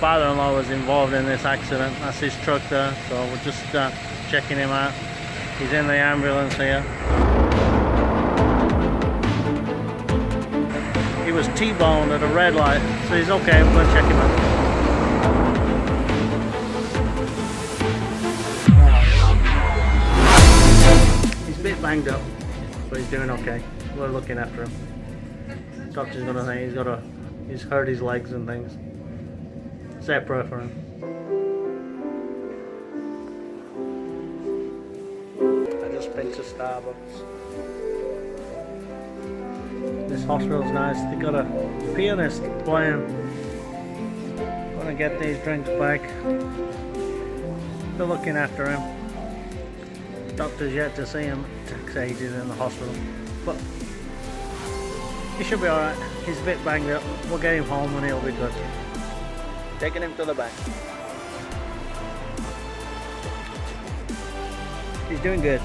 father-in-law was involved in this accident. That's his truck there, so we're just checking him out. He's in the ambulance here. He was T-boned at a red light, so he's okay. We're going to check him out. He's a bit banged up, but he's doing okay. We're looking after him. Doctor's going to say he's hurt his legs and things. Say a prayer for him. I just been to Starbucks. This hospital's nice. They got a pianist playing. Gonna get these drinks back. They're looking after him. Doctor's yet to see him. Say he's in the hospital, but he should be alright. He's a bit banged up. We'll get him home and he'll be good. Taking him to the back. He's doing good.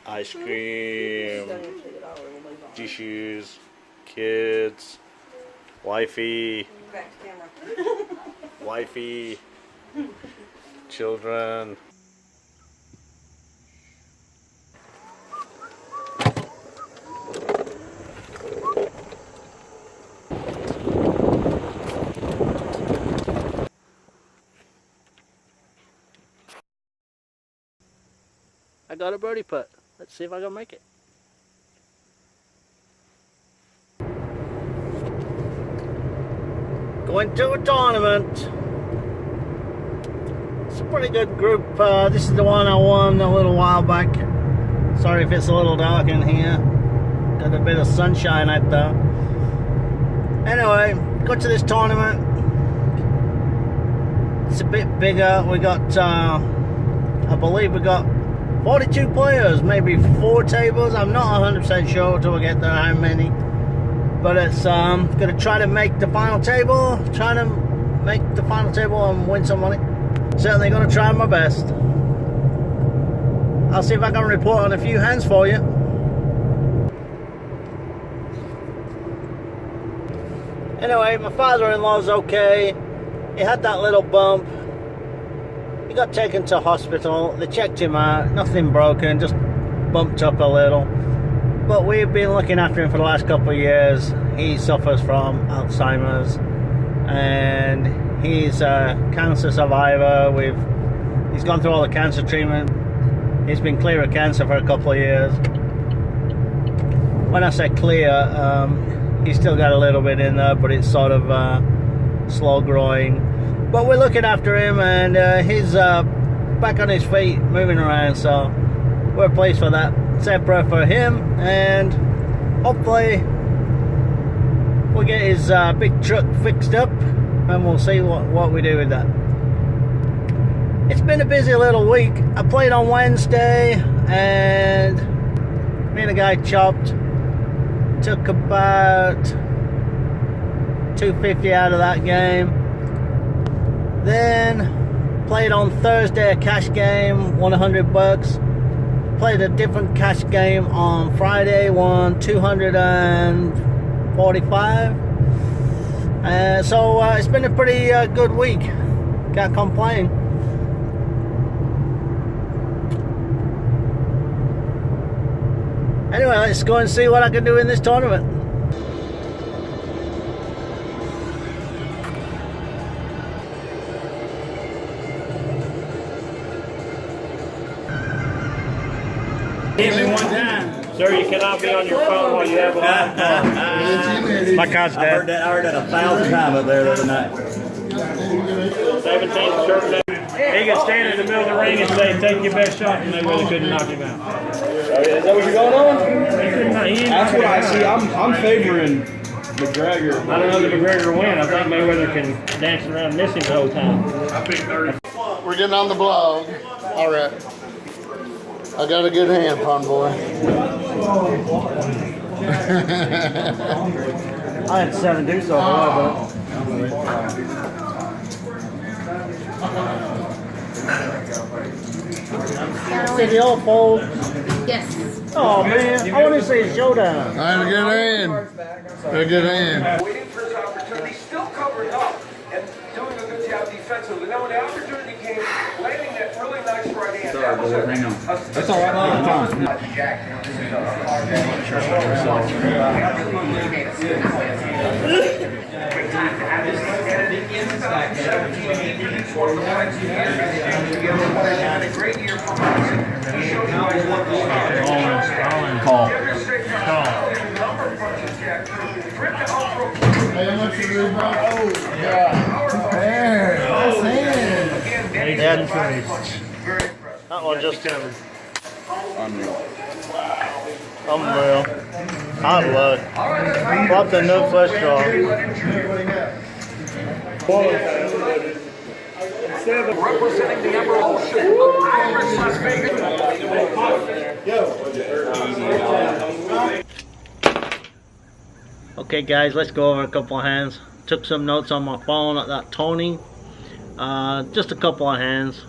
Ice cream, tissues, kids, wifey, children. I got a birdie putt. Let's see if I can make it. Going to a tournament. It's a pretty good group. This is the one I won a little while back. Sorry if it's a little dark in here. Got a bit of sunshine out there. Anyway, got to this tournament. It's a bit bigger. We got, I believe we got 42 players, maybe 4 tables. I'm not 100% sure till we get there how many. But it's gonna try to make the final table. Trying to make the final table and win some money. Certainly gonna try my best. I'll see if I can report on a few hands for you. Anyway, my father-in-law's okay. He had that little bump. He got taken to hospital. They checked him out. Nothing broken, just bumped up a little. But we've been looking after him for the last couple of years. He suffers from Alzheimer's, and he's a cancer survivor. He's gone through all the cancer treatment. He's been clear of cancer for a couple of years. When I say clear, he's still got a little bit in there, but it's sort of slow growing. But we're looking after him, and he's back on his feet, moving around, so we're pleased for that. Say a prayer for him, and hopefully we'll get his big truck fixed up, and we'll see what we do with that. It's been a busy little week. I played on Wednesday, and me and a guy chopped. Took about $250 out of that game. Then played on Thursday a cash game, won $100. Played a different cash game on Friday, won $245. So it's been a pretty good week. Can't complain. Anyway, let's go and see what I can do in this tournament. Hit me one time. Sir, you cannot be on your phone while you have a live call. My card's dead. I heard that 1,000 times up there the other night. 17 shirt down. He can stand in the middle of the ring and say, take your best shot, and they really couldn't knock him out. Is that what you're going on? That's what I see. I'm favoring McGregor. I don't know if McGregor will win. I think Mayweather can dance around missing the whole time. We're getting on the blog. All right. I got a good hand, Pond Boy. I had 7 deuce over but did they all fold? Yes. Oh man, I want to see a showdown. I had a good hand. A good hand. Waiting for his opportunity, still covered up and doing a good job defensively. Now when the opportunity came, landing that really nice right hand. That was Hang on. That's all right. Call. That one just covered. Unreal. Unreal. Hard luck. What the no flush draw. Representing the Emerald Ocean of Irish Las Vegas. Okay guys, let's go over a couple of hands. Took some notes on my phone at that Tony. Just a couple of hands.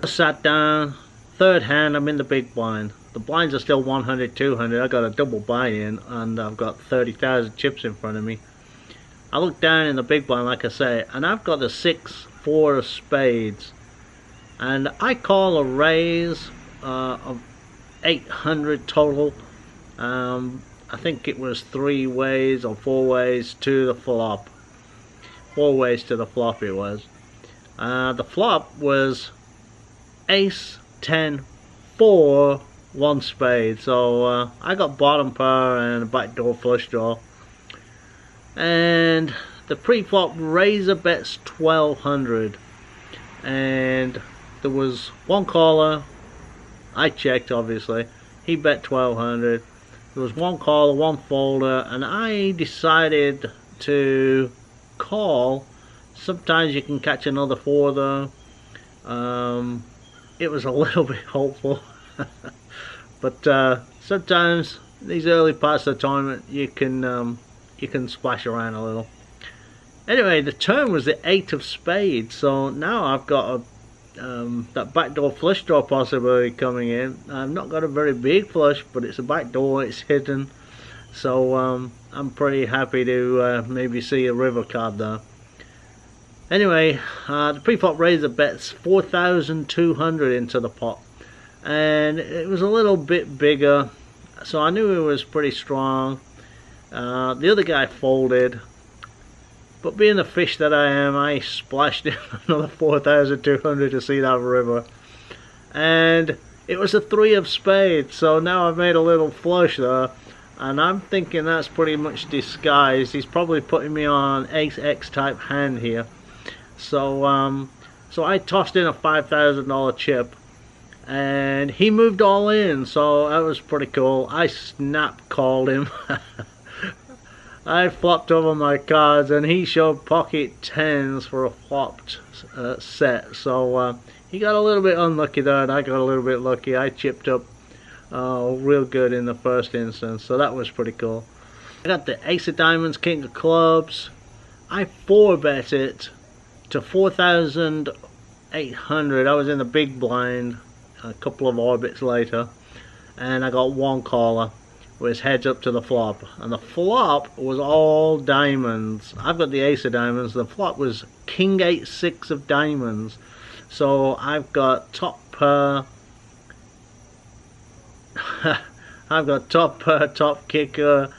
Sat down. Third hand, I'm in the big blind. The blinds are still 100, 200. I got a double buy-in and I've got 30,000 chips in front of me. I look down in the big blind, like I say, and I've got the 6-4 of spades. And I call a raise of 800 total. I think it was 3 ways or 4 ways to the flop. 4 ways to the flop it was. The flop was ace, 10, 4, 1 spade. So I got bottom pair and a backdoor flush draw. And the pre-flop razor bets 1200. And there was one caller. I checked obviously. He bet 1200. There was one caller, one folder, and I decided to call. Sometimes you can catch another 4 though. It was a little bit hopeful. But sometimes these early parts of the tournament you can splash around a little. Anyway, the turn was the 8 of spades, so now I've got that backdoor flush draw possibility coming in. I've not got a very big flush, but it's a backdoor, it's hidden, so I'm pretty happy to maybe see a river card there. Anyway, the pre-flop razor bets 4,200 into the pot, and it was a little bit bigger, so I knew it was pretty strong. The other guy folded, but being the fish that I am, I splashed in another 4,200 to see that river, and it was a 3 of spades. So now I've made a little flush there, and I'm thinking that's pretty much disguised. He's probably putting me on ace X type hand here. So so I tossed in a $5,000 chip, and he moved all in, so that was pretty cool. I snap called him. I flopped over my cards, and he showed pocket 10s for a flopped set. So he got a little bit unlucky there, and I got a little bit lucky. I chipped up real good in the first instance, so that was pretty cool. I got the ace of diamonds, king of clubs. I 4-bet it to 4,800. I was in the big blind a couple of orbits later, and I got one caller. Was heads up to the flop, and the flop was all diamonds. I've got the ace of diamonds. The flop was king 8-6 of diamonds, so I've got top pair. I've got top pair, top kicker,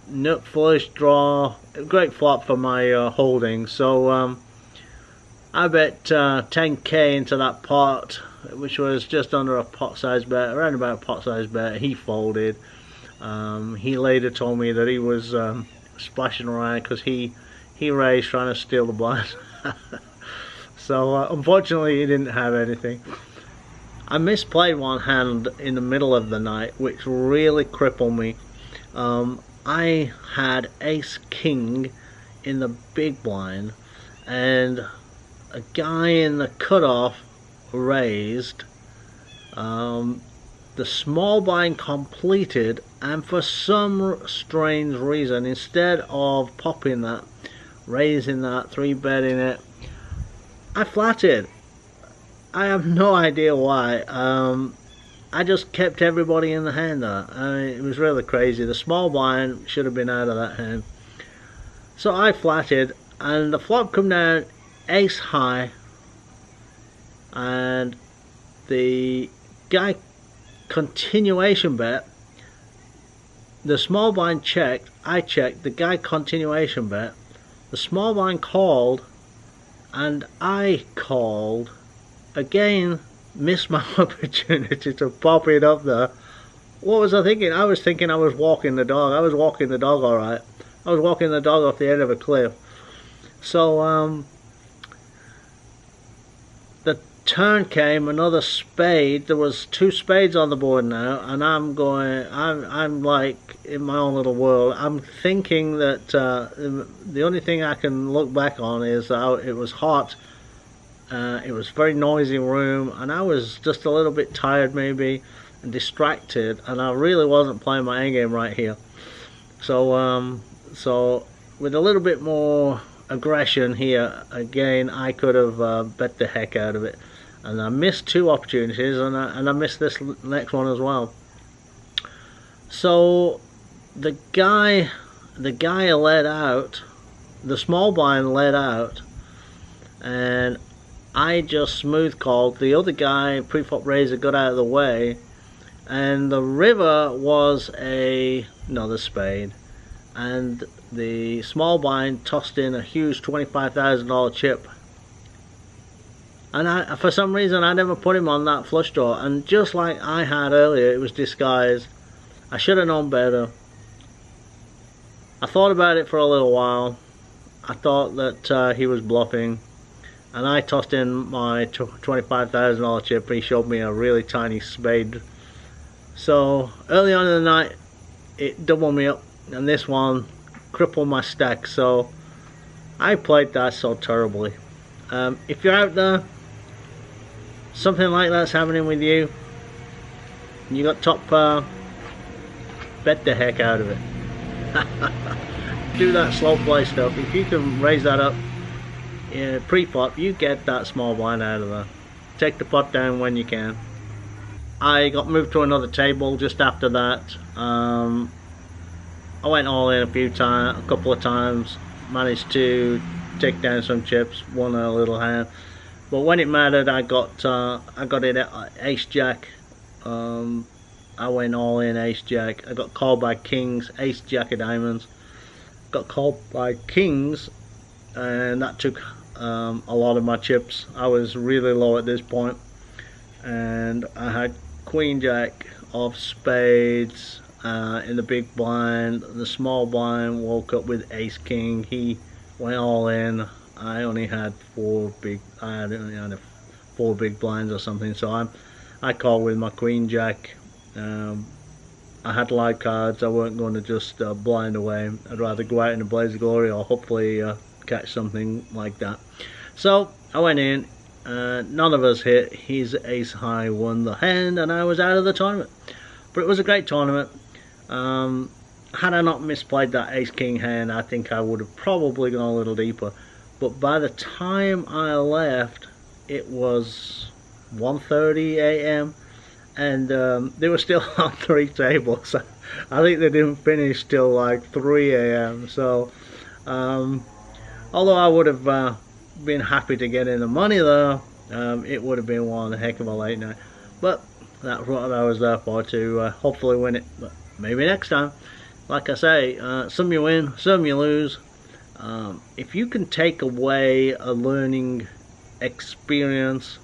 nut flush draw. Great flop for my holding. So I bet 10k into that pot, which was just under a pot size bet, around about a pot size bet. He folded. He later told me that he was splashing around because he raised trying to steal the blinds. So unfortunately he didn't have anything. I misplayed one hand in the middle of the night, which really crippled me. I had ace king in the big blind, and a guy in the cutoff raised. The small blind completed, and for some strange reason, instead of popping that, raising that, 3-betting it, I flatted. I have no idea why. I just kept everybody in the hand there. I mean, it was really crazy. The small blind should have been out of that hand. So I flatted, and the flop come down ace high, and the guy continuation bet. The small blind checked, I checked, the guy continuation bet. The small blind called, and I called. Again, missed my opportunity to pop it up there. What was I thinking? I was thinking I was walking the dog. I was walking the dog alright. I was walking the dog off the end of a cliff. So, the turn came, another spade. There was 2 spades on the board now, and I'm like in my own little world. I'm thinking that the only thing I can look back on is how it was hot. It was a very noisy room, and I was just a little bit tired maybe and distracted, and I really wasn't playing my endgame right here. So so with a little bit more aggression here, again, I could have bet the heck out of it, and I missed 2 opportunities, and I missed this next one as well. So the guy led out, the small blind led out, and I just smooth called. The other guy, pre-flop raiser, got out of the way, and the river was another spade, and the small blind tossed in a huge $25,000 chip, and for some reason I never put him on that flush draw, and just like I had earlier, it was disguised. I should have known better. I thought about it for a little while. I thought that he was bluffing, and I tossed in my $25,000 chip, and he showed me a really tiny spade. So early on in the night, it doubled me up, and this one crippled my stack. So I played that so terribly. If you're out there, something like that's happening with you, and you got top pair, bet the heck out of it. Do that slow play stuff. If you can raise that up pre-flop, you get that small blind out of there. Take the pot down when you can. I got moved to another table just after that. I went all in a couple of times, managed to take down some chips, won a little hand. But when it mattered, I got it at ace jack. I went all in ace jack. I got called by kings, ace jack of diamonds. Got called by kings, and that took a lot of my chips. I was really low at this point, and I had queen jack of spades in the big blind. The small blind woke up with ace king. He went all in. I only had 4 big. I only had 4 big blinds or something. So I called with my queen jack. I had live cards. I weren't going to just blind away. I'd rather go out in a blaze of glory, or hopefully catch something like that. So I went in. None of us hit. His ace high won the hand, and I was out of the tournament. But it was a great tournament. Had I not misplayed that ace king hand, I think I would have probably gone a little deeper. But by the time I left, it was 1:30 a.m. and they were still on 3 tables. I think they didn't finish till like 3 a.m. So although I would have been happy to get in the money there, it would have been one heck of a late night. But that's what I was there for, to hopefully win it. But maybe next time. Like I say, some you win, some you lose. If you can take away a learning experience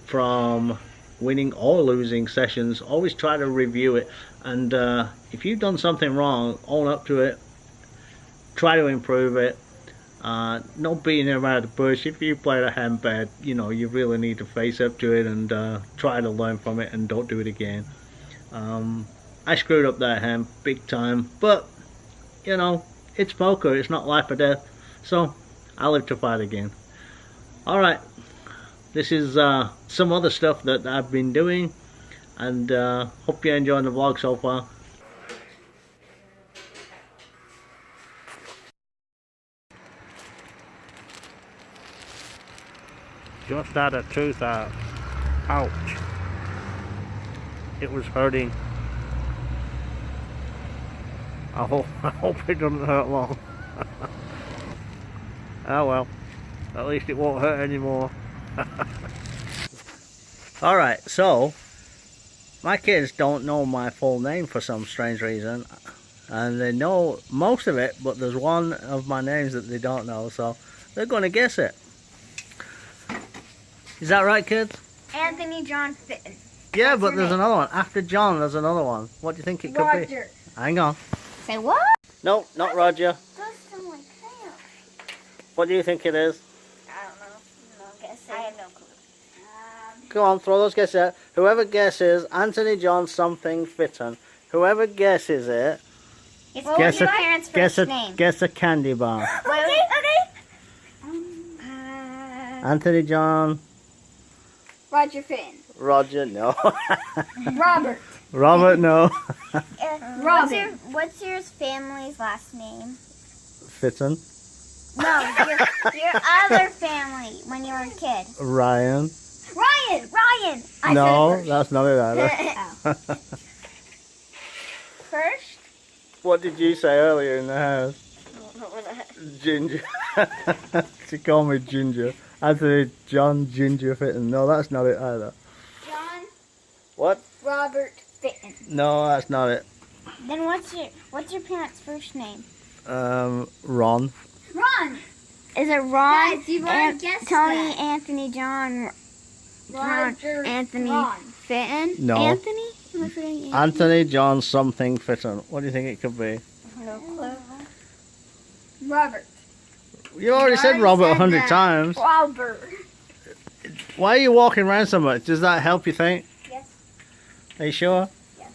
from winning or losing sessions, always try to review it. And if you've done something wrong, own up to it. Try to improve it. Not beating around the bush. If you played a hand bad, you know, you really need to face up to it and try to learn from it and don't do it again. I screwed up that hand big time, but you know, it's poker, it's not life or death. So, I live to fight again. Alright, this is some other stuff that I've been doing, and hope you're enjoying the vlog so far. Just had a tooth out. Ouch. It was hurting. I hope it doesn't hurt long. Oh well, at least it won't hurt anymore. Alright, so my kids don't know my full name for some strange reason, and they know most of it, but there's one of my names that they don't know, so they're going to guess it. Is that right, kids? Anthony John Fitton. Yeah, but there's another one. After John, there's another one. What do you think it could be? Roger. Hang on. Say what? No, not Roger. Does sound like him. What do you think it is? I don't know. No guessing. I have no clue. Come on, throw those guesses out. Whoever guesses Anthony John something Fitton, whoever guesses it, What was your parents' first name? guess a candy bar. Okay. Anthony John. Roger Fitton. Roger, no. Robert. Robert, no. Robin. What's your family's last name? Fitton. No, your other family when you were a kid. Ryan. Ryan. I No, said it that's not it either. first. First? What did you say earlier in the house? Ginger. She called me Ginger. Anthony John Ginger Fitton. No, that's not it either. John What? Robert Fitton. No, that's not it. Then what's your parents' first name? Ron. Ron. Is it Ron? Guys, you've already guessed Tony, that. Anthony, John, Roger, Anthony, Ron. Fitton? No. Anthony? Am I forgetting Anthony John something Fitton. What do you think it could be? No clue. Robert. You already said Robert 100 times. Robert. Why are you walking around so much? Does that help you think? Yes. Are you sure? Yes.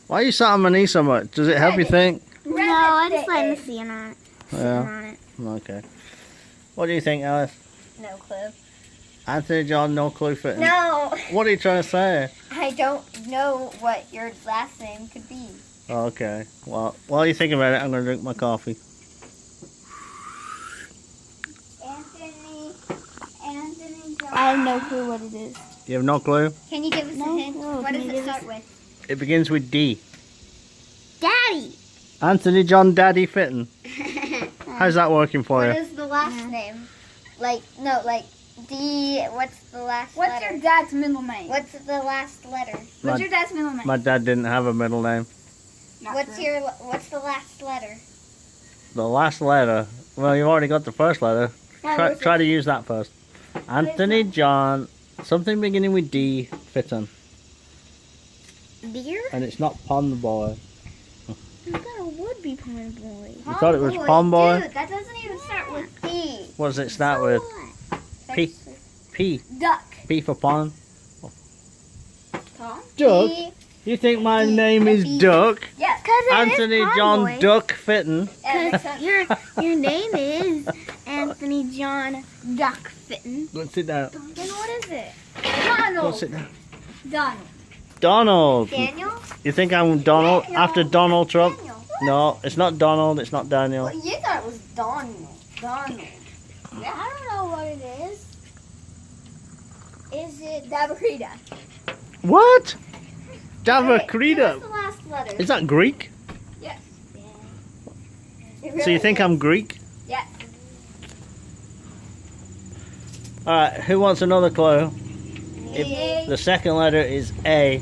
Why are you sat on my knee so much? Does it help you think? No, I just like to see on it. Yeah. On it. Okay. What do you think, Alice? No clue. Anthony John, no clue Fitton. No, What are you trying to say? I don't know what your last name could be. Okay. Well, while you're thinking about it, I'm going to drink my coffee. Anthony John. I have no clue what it is. You have no clue? Can you give us No, a hint? no, What can does you it give start us- with? It begins with D. Daddy. Anthony John Daddy Fitton. How's that working for What you? is the last name? Like D. What's the last What's letter? your dad's middle name? What's the last letter? What's your dad's middle name? My dad didn't have a middle name. What's the last letter? The last letter. Well, you've already got the first letter. Try to use that first. Anthony John, something beginning with D, Fitton. Deer? And it's not Pond Boy. I thought it would be Pond Boy. You thought it was Pond Boy? Dude, that doesn't even start with D. What does it start with? P. P. Duck. P for pond. Tom? Duck? D. You think my name is D. Duck? Yes. Anthony John Duck Fitton. Your name is Anthony John Duck Fitton. Go and sit down. Then what is it? Go and Donald. sit down. Donald. Donald. Daniel? You think I'm Donald Daniel. after Donald Trump? Daniel. No, it's not Donald. It's not Daniel. Well, you thought it was Donald. Donald. Yeah, I don't know what it is. Is it Dabarita? What? Give us Davakrita. the last letter. Is that Greek? Yes. So you think I'm Greek? Yes. Alright, who wants another clue? A. The second letter is A.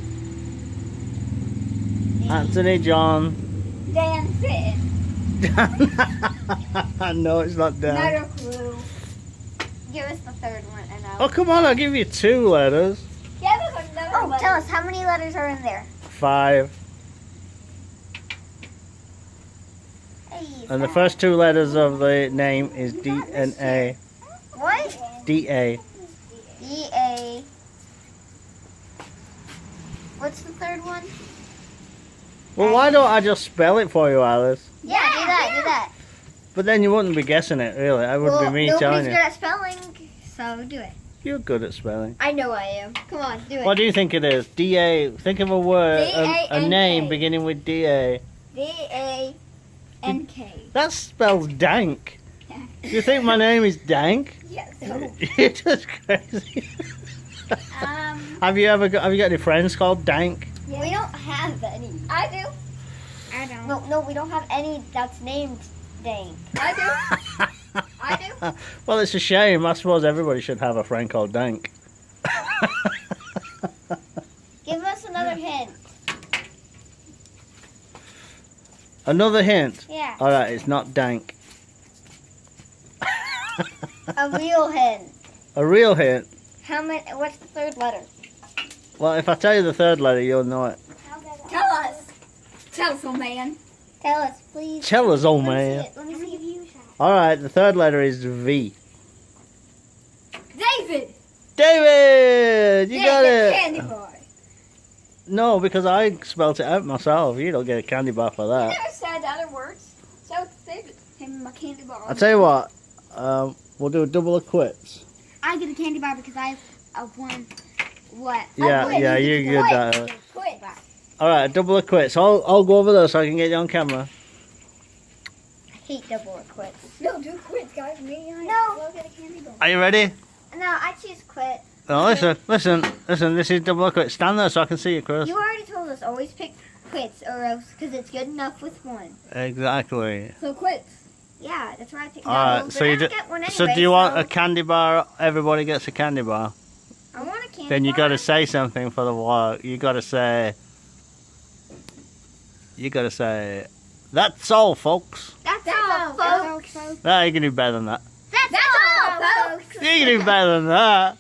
Anthony John. Dan Fitton. No, it's not Dan. Another clue. Give us the third one and Oh, come on, I'll give you 2 letters. Give us another letter. Tell us how many letters are in there. 5. Hey, And the first 2 letters of the name is D and A. What? D-A. D-A. What's the third one? Well, why don't I just spell it for you, Alice? Yeah, do that. But then you wouldn't be guessing it, really. I would be me telling nobody's you. good at spelling, so do it. You're good at spelling. I know I am. Come on, do it. What do you think it is? D-A. Think of a word, a D-A-N-K. name beginning with D-A. D-A-N-K. That spells dank. Do you think my name is dank? Yes. You're just crazy. Have you got any friends called Dank? We don't have any. I do. I don't. No, we don't have any that's named Dank. I do. I do. Well, it's a shame. I suppose everybody should have a friend called Dank. Give us another hint. Another hint. Yeah. All right, it's not Dank. A real hint. A real hint. What's the third letter? Well, if I tell you the third letter, you'll know it. Tell us. Tell us, old man. Tell us, please. Tell us, old man. Let me see you. All right, the third letter is V. David. David, you got it. Candy bar. No, because I spelt it out myself. You don't get a candy bar for that. Never said other words. So David, him my candy bar. I'll tell you what. We'll do a double of quits. I get a candy bar because I won. What? Yeah, you're good at it. Quit. All right, a double of quits. I'll go over there so I can get you on camera. I hate double or quits. No, do quit, guys. No. We'll get a candy bar. Are you ready? No, I choose quit. No, listen. This is double of quits. Stand there so I can see you, Chris. You already told us always pick quits or else because it's good enough with one. Exactly. So quits. Yeah, that's why I picked. All right. So you do you want a candy bar? Everybody gets a candy bar. I want a candy Then you bar. got to say something for the vlog. You got to say. That's all, folks. That's all, folks. No, you can do better than that. That's all, folks. You can do better than that.